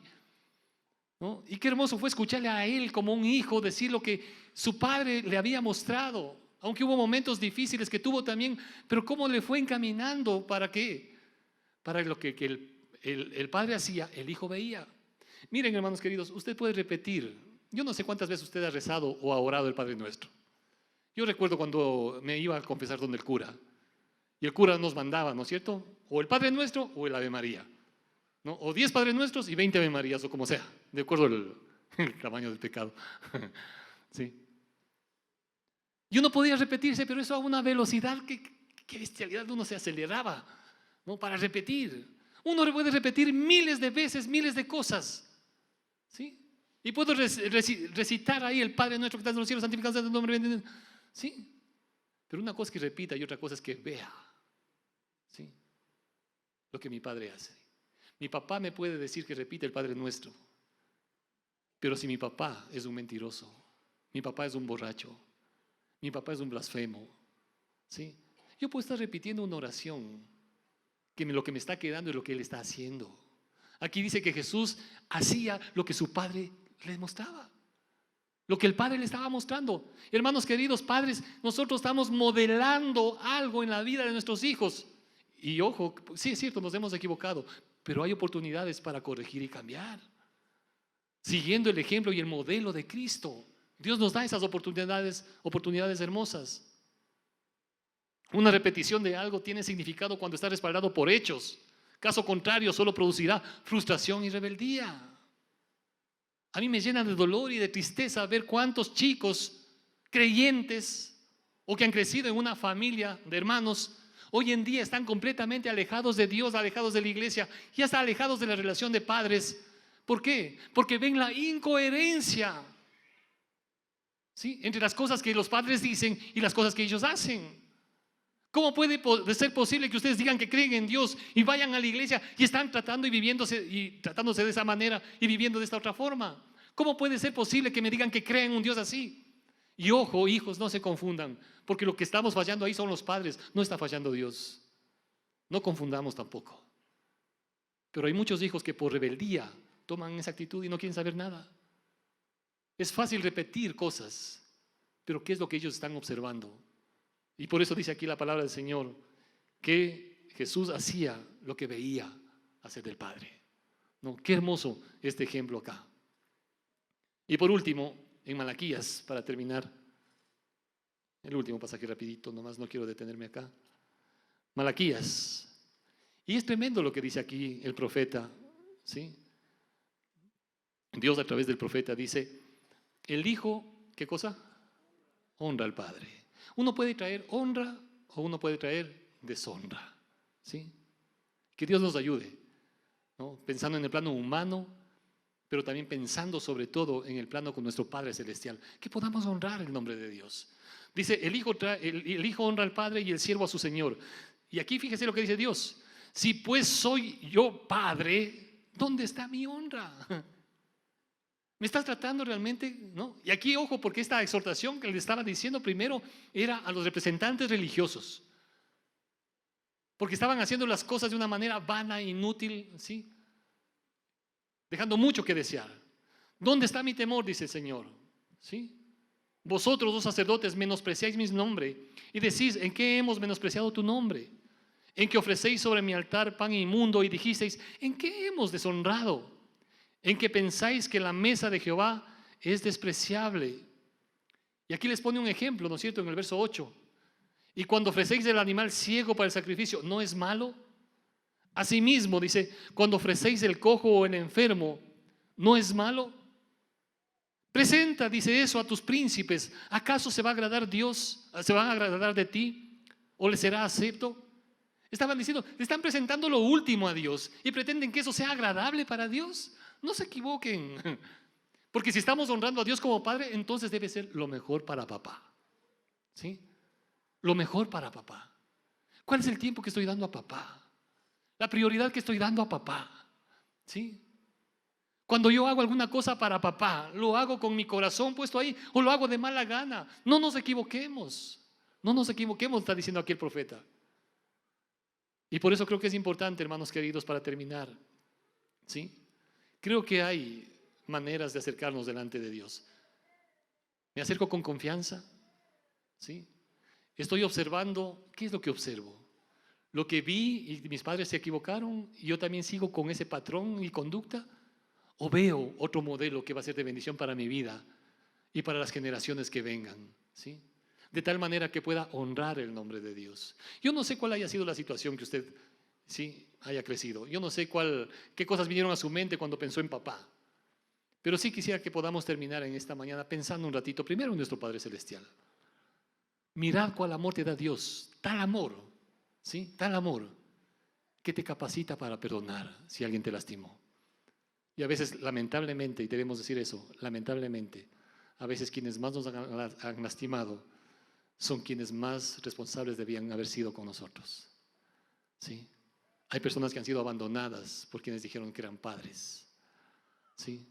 ¿no? Y qué hermoso fue escucharle a él como un hijo decir lo que su padre le había mostrado, aunque hubo momentos difíciles que tuvo también, pero cómo le fue encaminando para qué, para lo que el padre hacía, el hijo veía. Miren, hermanos queridos, usted puede repetir, yo no sé cuántas veces usted ha rezado o ha orado el Padre Nuestro. Yo recuerdo cuando me iba a confesar donde el cura, y el cura nos mandaba, ¿no es cierto? O el Padre Nuestro o el Ave María, ¿no? O 10 Padres Nuestros y 20 Ave Marías, o como sea, de acuerdo al tamaño del pecado. Sí. Y uno podía repetirse, pero eso a una velocidad que bestialidad, uno se aceleraba, ¿no? Para repetir. Uno puede repetir miles de veces, miles de cosas, ¿sí? Y puedo recitar ahí el Padre Nuestro que estás en los cielos, santificado sea tu nombre, ¿sí? Pero una cosa es que repita y otra cosa es que vea, ¿sí? Lo que mi Padre hace. Mi papá me puede decir que repite el Padre Nuestro, pero si mi papá es un mentiroso, mi papá es un borracho, mi papá es un blasfemo, ¿sí? Yo puedo estar repitiendo una oración que lo que me está quedando es lo que él está haciendo. Aquí dice que Jesús hacía lo que su Padre le mostraba, lo que el Padre le estaba mostrando. Hermanos queridos, padres, nosotros estamos modelando algo en la vida de nuestros hijos. Y ojo, sí es cierto, nos hemos equivocado, pero hay oportunidades para corregir y cambiar, siguiendo el ejemplo y el modelo de Cristo. Dios nos da esas oportunidades hermosas. Una repetición de algo tiene significado cuando está respaldado por hechos. Caso contrario, solo producirá frustración y rebeldía. A mí me llena de dolor y de tristeza ver cuántos chicos creyentes o que han crecido en una familia de hermanos hoy en día están completamente alejados de Dios, alejados de la iglesia y hasta alejados de la relación de padres. ¿Por qué? Porque ven la incoherencia, ¿sí?, entre las cosas que los padres dicen y las cosas que ellos hacen. ¿Cómo puede ser posible que ustedes digan que creen en Dios y vayan a la iglesia y están tratando y tratándose de esa manera y viviendo de esta otra forma? ¿Cómo puede ser posible que me digan que creen en un Dios así? Y ojo, hijos, no se confundan, porque lo que estamos fallando ahí son los padres, no está fallando Dios. No confundamos tampoco. Pero hay muchos hijos que por rebeldía toman esa actitud y no quieren saber nada. Es fácil repetir cosas, pero ¿qué es lo que ellos están observando? Y por eso dice aquí la palabra del Señor, que Jesús hacía lo que veía hacer del Padre. ¿No? Qué hermoso este ejemplo acá. Y por último, en Malaquías, para terminar, el último pasaje rapidito, nomás no quiero detenerme acá. Malaquías. Y es tremendo lo que dice aquí el profeta, ¿sí? Dios a través del profeta dice, el Hijo, ¿qué cosa? Honra al Padre. Uno puede traer honra o uno puede traer deshonra, ¿sí? Que Dios nos ayude, ¿no? Pensando en el plano humano, pero también pensando sobre todo en el plano con nuestro Padre Celestial, que podamos honrar el nombre de Dios. Dice, el hijo honra al Padre y el siervo a su Señor. Y aquí fíjese lo que dice Dios. Si pues soy yo Padre, ¿dónde está mi honra? ¿Me estás tratando realmente? ¿No? Y aquí, ojo, porque esta exhortación que le estaba diciendo primero era a los representantes religiosos, porque estaban haciendo las cosas de una manera vana, inútil, ¿sí?, dejando mucho que desear. ¿Dónde está mi temor?, dice el Señor, ¿sí? Vosotros, los sacerdotes, menospreciáis mi nombre y decís, ¿en qué hemos menospreciado tu nombre? En que ofrecéis sobre mi altar pan inmundo y dijisteis, ¿en qué hemos deshonrado? En que pensáis que la mesa de Jehová es despreciable. Y aquí les pone un ejemplo, ¿no es cierto?, en el verso 8. Y cuando ofrecéis el animal ciego para el sacrificio, ¿no es malo? Asimismo, dice, cuando ofrecéis el cojo o el enfermo, ¿no es malo? Presenta, dice, eso a tus príncipes. ¿Acaso se va a agradar Dios? ¿Se van a agradar de ti? ¿O le será acepto? Estaban diciendo, le están presentando lo último a Dios y pretenden que eso sea agradable para Dios. No se equivoquen. Porque si estamos honrando a Dios como Padre, entonces debe ser lo mejor para papá. ¿Sí? Lo mejor para papá. ¿Cuál es el tiempo que estoy dando a papá? La prioridad que estoy dando a papá. ¿Sí? Cuando yo hago alguna cosa para papá, ¿lo hago con mi corazón puesto ahí o lo hago de mala gana? No nos equivoquemos. No nos equivoquemos, está diciendo aquí el profeta. Y por eso creo que es importante, hermanos queridos, para terminar. ¿Sí? Creo que hay maneras de acercarnos delante de Dios. Me acerco con confianza. ¿Sí? Estoy observando. ¿Qué es lo que observo? Lo que vi y mis padres se equivocaron y yo también sigo con ese patrón y conducta. ¿O veo otro modelo que va a ser de bendición para mi vida y para las generaciones que vengan? ¿Sí? De tal manera que pueda honrar el nombre de Dios. Yo no sé cuál haya sido la situación que usted haya crecido. Yo no sé qué cosas vinieron a su mente cuando pensó en papá. Pero sí quisiera que podamos terminar en esta mañana pensando un ratito primero en nuestro Padre Celestial. Mirad cuál amor te da Dios. Tal amor, ¿sí? Tal amor que te capacita para perdonar si alguien te lastimó. Y a veces, lamentablemente, y debemos decir eso, lamentablemente, a veces quienes más nos han lastimado son quienes más responsables debían haber sido con nosotros. ¿Sí? Hay personas que han sido abandonadas por quienes dijeron que eran padres. ¿Sí?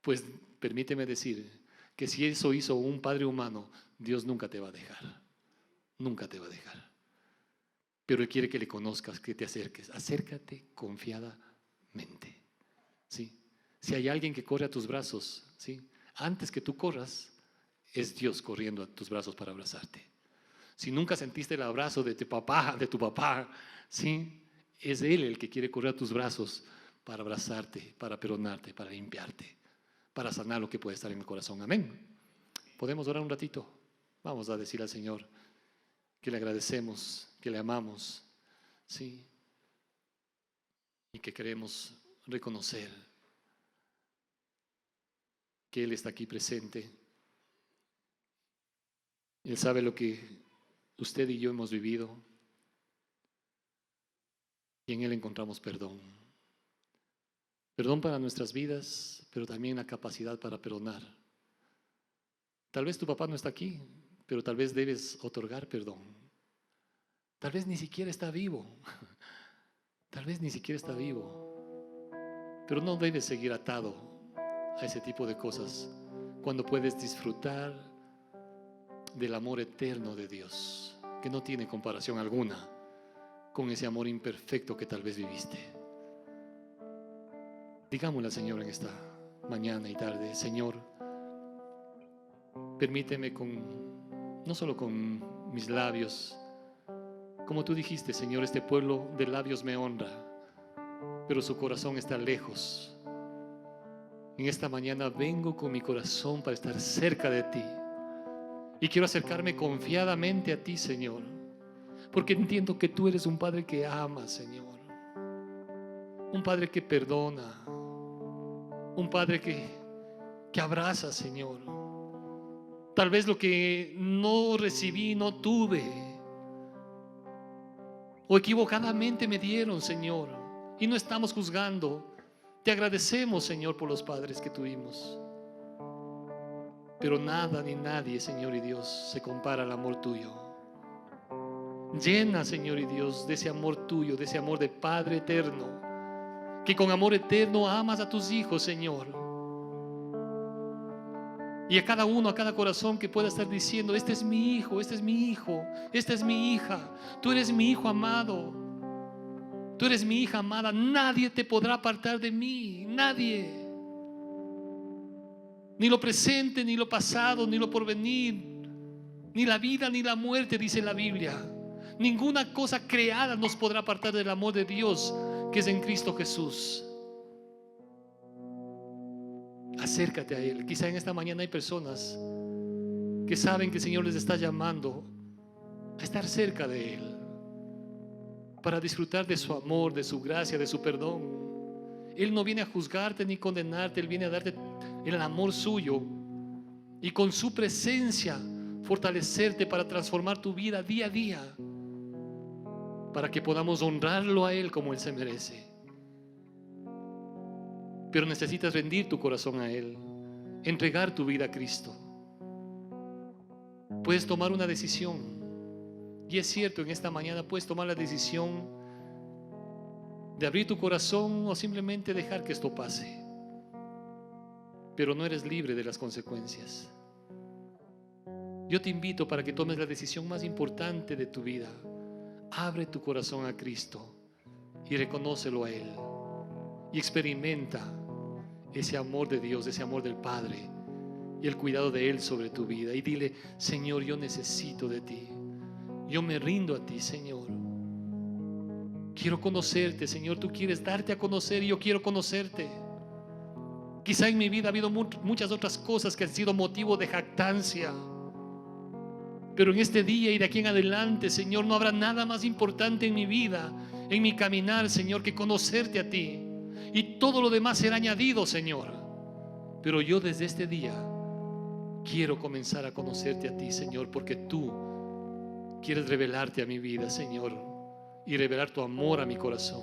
Pues permíteme decir que si eso hizo un padre humano, Dios nunca te va a dejar. Nunca te va a dejar. Pero Él quiere que le conozcas, que te acerques. Acércate confiadamente. ¿Sí? Si hay alguien que corre a tus brazos, ¿sí? Antes que tú corras, es Dios corriendo a tus brazos para abrazarte. Si nunca sentiste el abrazo de tu papá, ¿sí? Es Él el que quiere correr a tus brazos para abrazarte, para perdonarte, para limpiarte, para sanar lo que puede estar en el corazón. Amén. ¿Podemos orar un ratito? Vamos a decir al Señor que le agradecemos, que le amamos, ¿sí? Y que queremos reconocer que Él está aquí presente. Él sabe lo que usted y yo hemos vivido y en Él encontramos perdón. Perdón para nuestras vidas, pero también la capacidad para perdonar. Tal vez tu papá no está aquí, pero tal vez debes otorgar perdón. Tal vez ni siquiera está vivo. Tal vez ni siquiera está vivo. Pero no debes seguir atado a ese tipo de cosas cuando puedes disfrutar del amor eterno de Dios, que no tiene comparación alguna con ese amor imperfecto que tal vez viviste. Digámosle al Señor en esta mañana y tarde: Señor, permíteme no solo con mis labios, como tú dijiste, Señor, este pueblo de labios me honra, pero su corazón está lejos. En esta mañana vengo con mi corazón para estar cerca de ti. Y quiero acercarme confiadamente a ti, Señor, porque entiendo que tú eres un Padre que ama, Señor. Un Padre que perdona. Un Padre que abraza, Señor. Tal vez lo que no recibí, no tuve, o equivocadamente me dieron, Señor. Y no estamos juzgando. Te agradecemos, Señor, por los padres que tuvimos. Pero nada ni nadie, Señor y Dios, se compara al amor tuyo. Llena, Señor y Dios, de ese amor tuyo, de ese amor de Padre eterno, que con amor eterno amas a tus hijos, Señor. Y a cada uno, a cada corazón que pueda estar diciendo: este es mi hijo, este es mi hijo, esta es mi hija. Tú eres mi hijo amado. Tú eres mi hija amada. Nadie te podrá apartar de mí. Nadie. Ni lo presente, ni lo pasado, ni lo porvenir, ni la vida, ni la muerte, dice la Biblia. Ninguna cosa creada nos podrá apartar del amor de Dios que es en Cristo Jesús. Acércate a Él. Quizá en esta mañana hay personas que saben que el Señor les está llamando a estar cerca de Él, para disfrutar de su amor, de su gracia, de su perdón. Él no viene a juzgarte ni condenarte. Él viene a darte el amor suyo y con su presencia fortalecerte para transformar tu vida día a día, para que podamos honrarlo a Él como Él se merece. Pero necesitas rendir tu corazón a Él. entregar tu vida a Cristo. Puedes tomar una decisión. Y es cierto, en esta mañana puedes tomar la decisión de abrir tu corazón o simplemente dejar que esto pase. Pero no eres libre de las consecuencias. Yo te invito para que tomes la decisión más importante de tu vida. Abre tu corazón a Cristo y reconócelo a Él. Y experimenta ese amor de Dios, ese amor del Padre y el cuidado de Él sobre tu vida. Y dile: Señor, yo necesito de ti. Yo me rindo a ti, Señor. Quiero conocerte, Señor. Tú quieres darte a conocer y yo quiero conocerte. Quizá en mi vida ha habido muchas otras cosas que han sido motivo de jactancia. Pero en este día y de aquí en adelante, Señor, no habrá nada más importante en mi vida, en mi caminar, Señor, que conocerte a ti. Y todo lo demás será añadido, Señor. Pero yo desde este día quiero comenzar a conocerte a ti, Señor, porque tú quieres revelarte a mi vida, Señor, y revelar tu amor a mi corazón.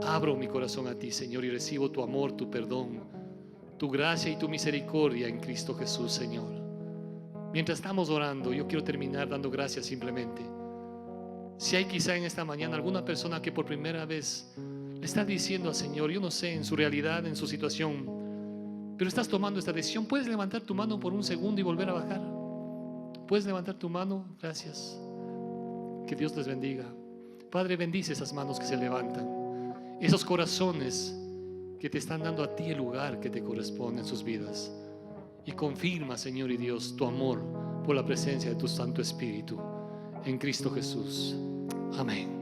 Abro mi corazón a ti, Señor, y recibo tu amor, tu perdón, tu gracia y tu misericordia en Cristo Jesús, Señor. Mientras estamos orando, yo quiero terminar dando gracias simplemente. Si hay quizá en esta mañana alguna persona que por primera vez le está diciendo al Señor, yo no sé, en su realidad, en su situación, pero estás tomando esta decisión, puedes levantar tu mano por un segundo y volver a bajar. Puedes levantar tu mano. Gracias. Que Dios les bendiga. Padre, bendice esas manos que se levantan, esos corazones que te están dando a ti el lugar que te corresponde en sus vidas. Y confirma, Señor y Dios, tu amor por la presencia de tu Santo Espíritu en Cristo Jesús. Amén.